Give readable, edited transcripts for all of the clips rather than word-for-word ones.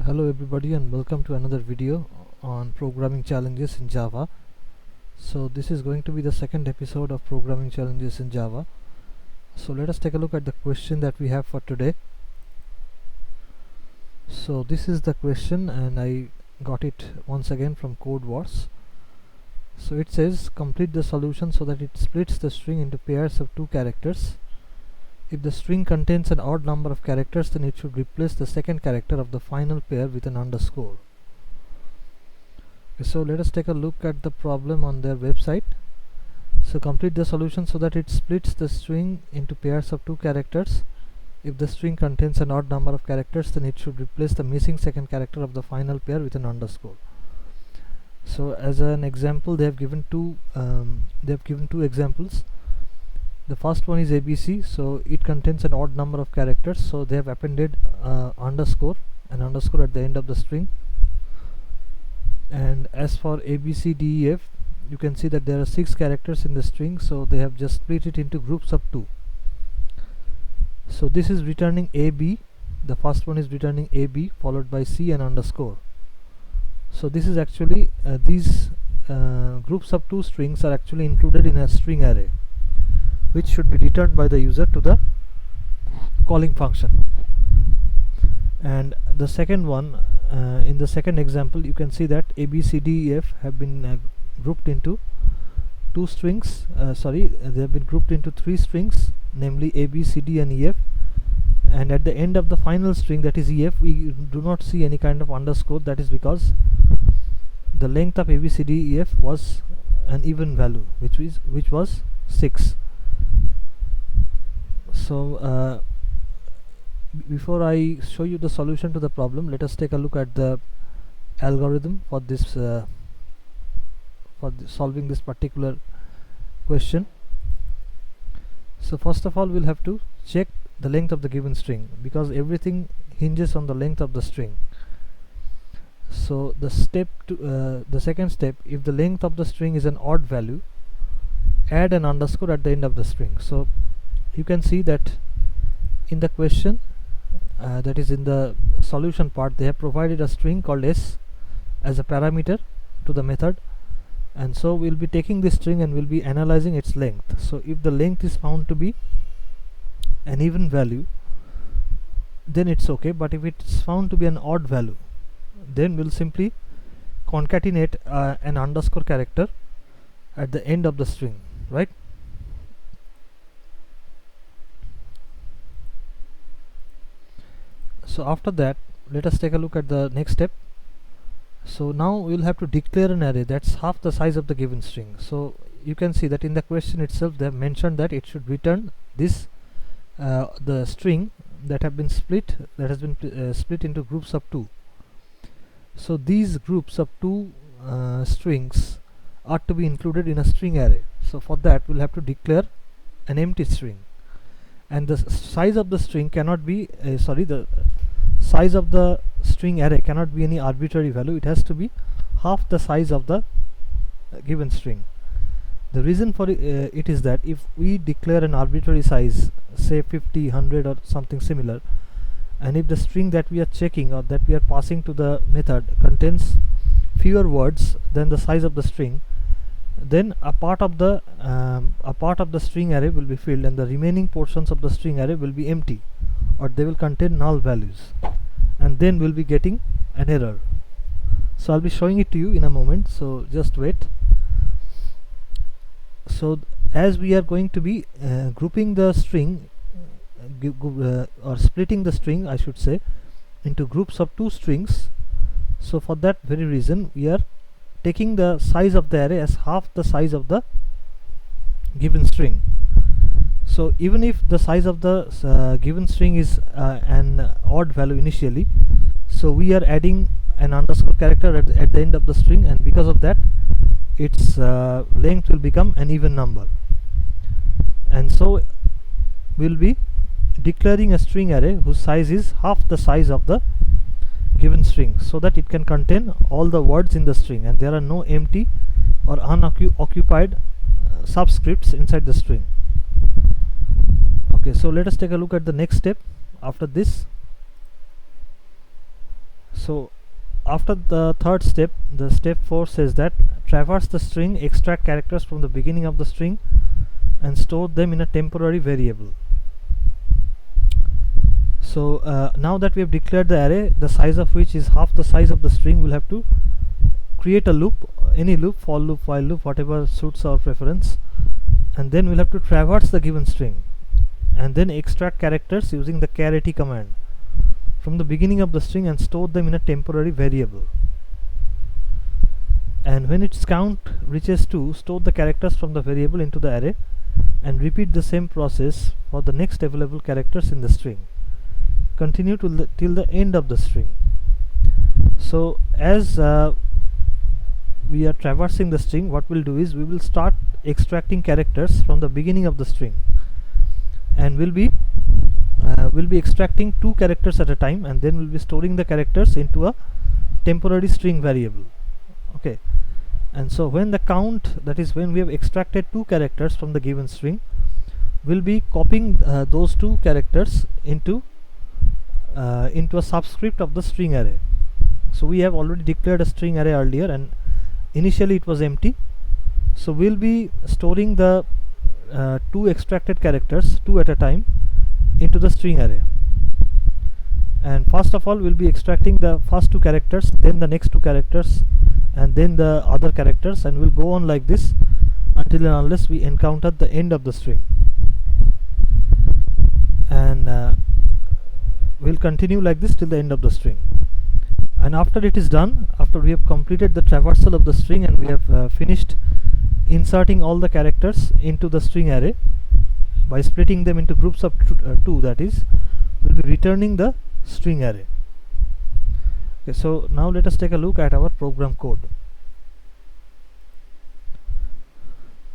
Hello everybody and welcome to another video on programming challenges in Java. So this is going to be the second episode of programming challenges in Java. So let us take a look at the question that we have for today. So this is the question and I got it once again from Code Wars. So it says complete the solution so that it splits the string into pairs of two characters. If the string contains an odd number of characters, then it should replace the second character of the final pair with an underscore. Okay, so let us take a look at the problem on their website. So complete the solution so that it splits the string into pairs of two characters. If the string contains an odd number of characters, then it should replace the missing second character of the final pair with an underscore. So as an example, they have given two examples. The first one is ABC, so it contains an odd number of characters, so they have appended an underscore at the end of the string. And as for ABCDEF, you can see that there are 6 characters in the string, so they have just split it into groups of 2. So this is returning AB, the first one is returning AB followed by C and underscore. So this is actually these groups of 2 strings are actually included in a string array, which should be returned by the user to the calling function. And the second one, in the second example, you can see that ABCDEF have been grouped into 2 strings, they have been grouped into 3 strings, namely ABCD and EF, and at the end of the final string, that is EF, we do not see any kind of underscore. That is because the length of ABCDEF was an even value, which was 6. So before I show you the solution to the problem, let us take a look at the algorithm for this solving this particular question. So first of all, we'll have to check the length of the given string, because everything hinges on the length of the string. So the second step, if the length of the string is an odd value, add an underscore at the end of the string. So you can see that in the question, that is in the solution part, they have provided a string called s as a parameter to the method, and so we'll be taking this string and we'll be analyzing its length. So if the length is found to be an even value, then it's okay, but if it's found to be an odd value, then we'll simply concatenate an underscore character at the end of the string, right? So after that, let us take a look at the next step. So now we'll have to declare an array that's half the size of the given string. So you can see that in the question itself, they have mentioned that it should return this the string that has been split into groups of 2. So these groups of 2 strings are to be included in a string array. So for that, we'll have to declare an empty string, and the size of the string cannot be the size of the string array cannot be any arbitrary value. It has to be half the size of the given string. The reason for it is that if we declare an arbitrary size, say 50, 100 or something similar, and if the string that we are checking or that we are passing to the method contains fewer words than the size of the string, then a part of the string array will be filled and the remaining portions of the string array will be empty, or they will contain null values, and then we'll be getting an error. So I'll be showing it to you in a moment, so just wait. So as we are going to be grouping the string or splitting the string, I should say, into groups of 2 strings, so for that very reason we are taking the size of the array as half the size of the given string. So even if the size of the given string is an odd value initially, so we are adding an underscore character at the end of the string, and because of that, its length will become an even number. And so we'll be declaring a string array whose size is half the size of the given string, so that it can contain all the words in the string and there are no empty or unoccupied subscripts inside the string. Okay, so let us take a look at the next step after this. So after the third step, the step 4 says that traverse the string, extract characters from the beginning of the string and store them in a temporary variable. So now that we have declared the array, the size of which is half the size of the string, we'll have to create a loop, any loop, for loop, while loop, whatever suits our preference, and then we'll have to traverse the given string and then extract characters using the char at command from the beginning of the string and store them in a temporary variable. And when its count reaches 2, store the characters from the variable into the array and repeat the same process for the next available characters in the string. Continue till the end of the string. So as we are traversing the string, what we'll do is we will start extracting characters from the beginning of the string, and we'll be extracting 2 characters at a time, and then we'll be storing the characters into a temporary string variable. Okay, and so when the count, that is when we have extracted 2 characters from the given string, we'll be copying those 2 characters into a subscript of the string array. So we have already declared a string array earlier, and initially it was empty. So we'll be storing the 2 extracted characters, 2 at a time, into the string array. And first of all, we'll be extracting the first 2 characters, then the next 2 characters, and then the other characters, and we'll go on like this until and unless we encounter the end of the string. And we'll continue like this till the end of the string. And after it is done, after we have completed the traversal of the string and we have finished inserting all the characters into the string array by splitting them into groups of 2, that is, we'll be returning the string array. Okay, so now let us take a look at our program code.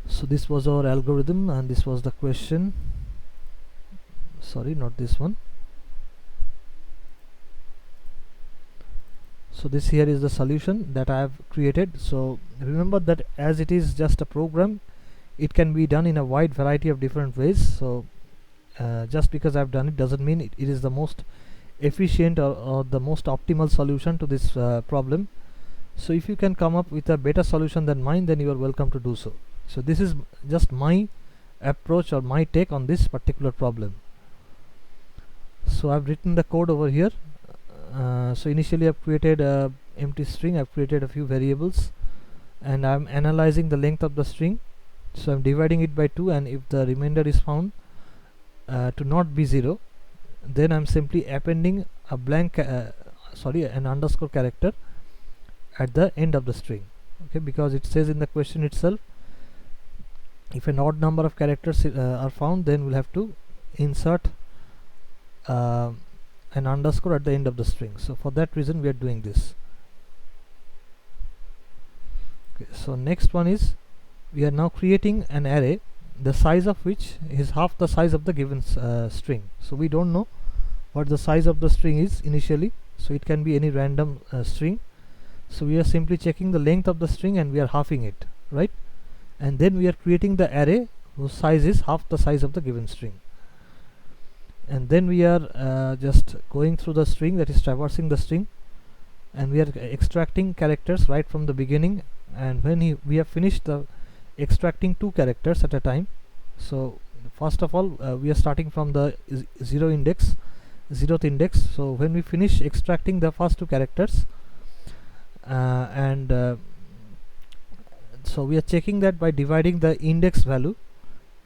So this was our algorithm, and this was the question. Sorry, not this one. So this here is the solution that I have created. So remember that as it is just a program, it can be done in a wide variety of different ways. So just because I've done it doesn't mean it is the most efficient or the most optimal solution to this problem. So if you can come up with a better solution than mine, then you are welcome to do so. So this is just my approach or my take on this particular problem. So I've written the code over here. So initially I've created a empty string, I've created a few variables, and I'm analyzing the length of the string. So I'm dividing it by 2, and if the remainder is found to not be 0, then I'm simply appending a blank an underscore character at the end of the string. Okay, because it says in the question itself, if an odd number of characters are found, then we'll have to insert an underscore at the end of the string. So for that reason we are doing this. Okay, so next one is we are now creating an array, the size of which is half the size of the given string. So we don't know what the size of the string is initially, so it can be any random string. So we are simply checking the length of the string and we are halving it, right? And then we are creating the array whose size is half the size of the given string. And then we are just going through the string, that is traversing the string, and we are extracting characters right from the beginning. And when we have finished the extracting 2 characters at a time, so first of all we are starting from the 0th index. So when we finish extracting the first 2 characters, so we are checking that by dividing the index value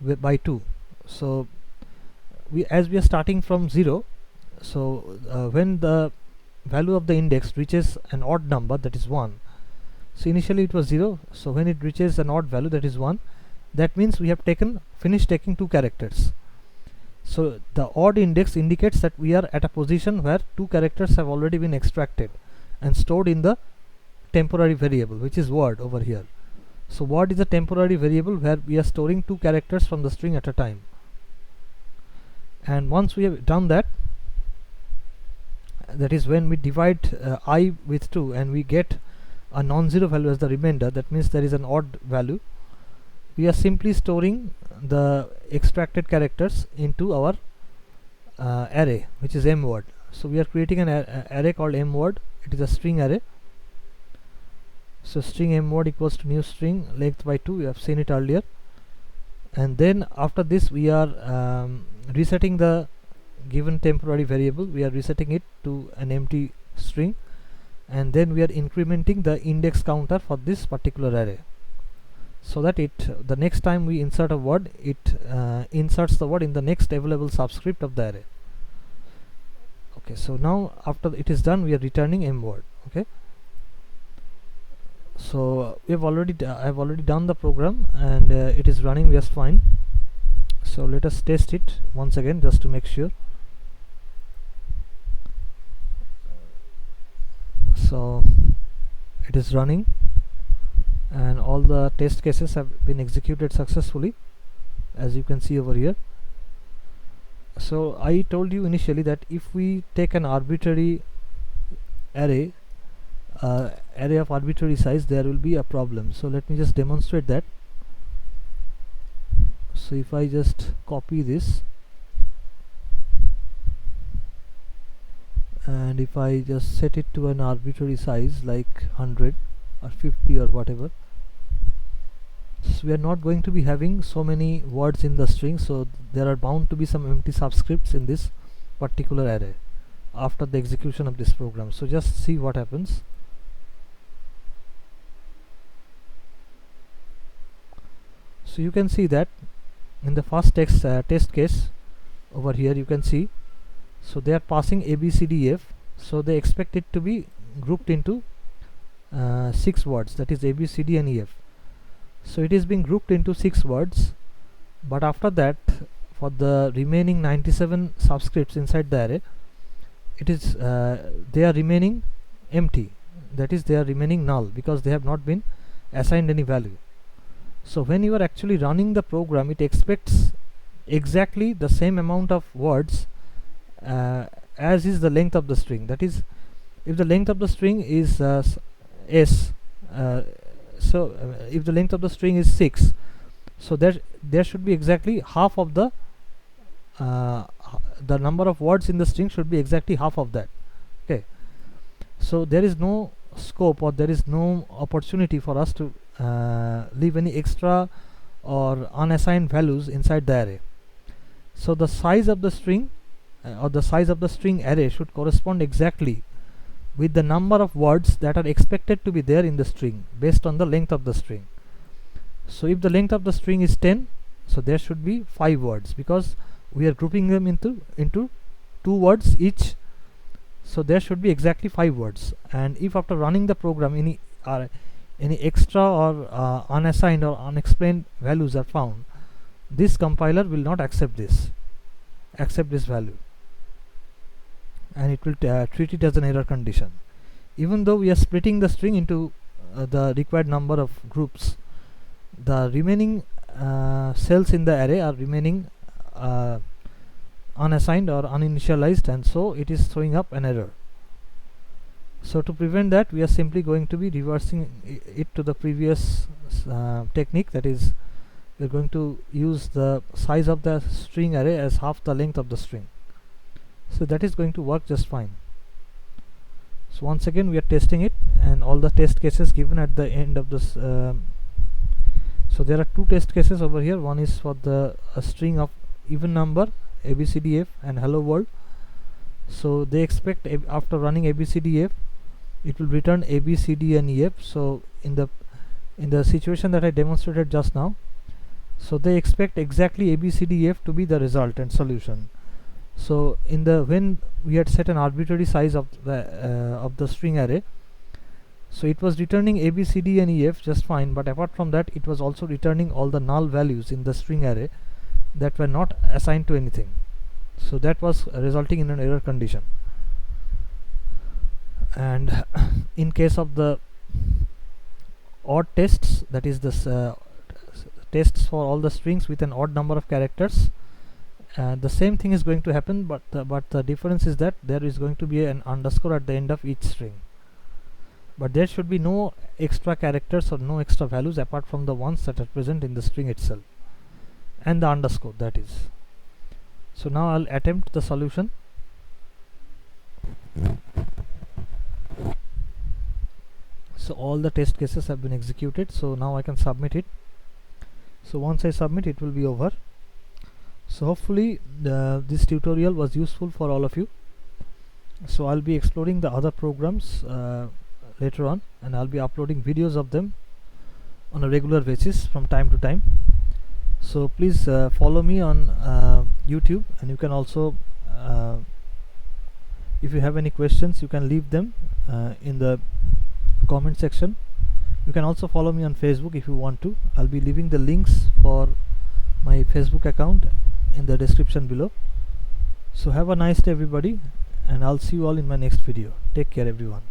by 2. So as we are starting from 0, so when the value of the index reaches an odd number, that is 1, so initially it was 0, so when it reaches an odd value, that is 1, that means we have finished taking 2 characters. So the odd index indicates that we are at a position where 2 characters have already been extracted and stored in the temporary variable, which is word over here. So word is a temporary variable where we are storing 2 characters from the string at a time. And once we have done that, that is when we divide I with 2 and we get a non-zero value as the remainder, that means there is an odd value, we are simply storing the extracted characters into our array, which is m word. So we are creating an array called mword. It is a string array. So string mword equals to new string length by 2. We have seen it earlier. And then after this we are resetting the given temporary variable. We are resetting it to an empty string, and then we are incrementing the index counter for this particular array, so that the next time we insert a word, it inserts the word in the next available subscript of the array. Okay, so now after it is done, we are returning mword. Okay, so we have I have already done the program, and it is running just fine. So let us test it once again just to make sure. So it is running, and all the test cases have been executed successfully, as you can see over here. So I told you initially that if we take an arbitrary array of arbitrary size, there will be a problem. So let me just demonstrate that. So if I just copy this, and if I just set it to an arbitrary size like 100 or 50 or whatever, so we are not going to be having so many words in the string, so there are bound to be some empty subscripts in this particular array after the execution of this program. So just see what happens. So you can see that in the first test case over here, you can see, so they are passing A, B, C, D, F, so they expect it to be grouped into 6 words, that is A, B, C, D and E, F. So it is being grouped into 6 words, but after that, for the remaining 97 subscripts inside the array, it is they are remaining empty, that is they are remaining null, because they have not been assigned any value. So when you are actually running the program, it expects exactly the same amount of words as is the length of the string. That is, if the length of the string is s, if the length of the string is 6, so there should be exactly half of the number of words in the string should be exactly half of that. Okay, so there is no scope, or there is no opportunity for us to leave any extra or unassigned values inside the array. So the size of the string or the size of the string array should correspond exactly with the number of words that are expected to be there in the string based on the length of the string. So if the length of the string is 10, so there should be 5 words, because we are grouping them into 2 words each, so there should be exactly 5 words. And if after running the program any extra or unassigned or unexplained values are found, this compiler will not accept this value, and it will treat it as an error condition. Even though we are splitting the string into the required number of groups, the remaining cells in the array are remaining unassigned or uninitialized, and so it is throwing up an error. So to prevent that, we are simply going to be reversing it to the previous technique, that is, we are going to use the size of the string array as half the length of the string. So that is going to work just fine. So once again we are testing it, and all the test cases given at the end of this. So there are 2 test cases over here. One is for the string of even number ABCDF and hello world. So they expect after running ABCDF, it will return ABCD and EF. So in the situation that I demonstrated just now, so they expect exactly ABCDF to be the result and solution. So when we had set an arbitrary size of the string array, so it was returning ABCD and EF just fine, but apart from that, it was also returning all the null values in the string array that were not assigned to anything. So that was resulting in an error condition. And in case of the odd tests, that is the tests for all the strings with an odd number of characters, the same thing is going to happen, but the difference is that there is going to be an underscore at the end of each string, but there should be no extra characters or no extra values apart from the ones that are present in the string itself and the underscore, that is. So now I'll attempt the solution. So all the test cases have been executed, so now I can submit it. So once I submit, it will be over. So hopefully this tutorial was useful for all of you. So I'll be exploring the other programs later on, and I'll be uploading videos of them on a regular basis from time to time. So please follow me on YouTube, and you can also if you have any questions, you can leave them in the comment section. You can also follow me on Facebook if you want to. I'll be leaving the links for my Facebook account in the description below. So have a nice day everybody, and I'll see you all in my next video. Take care everyone.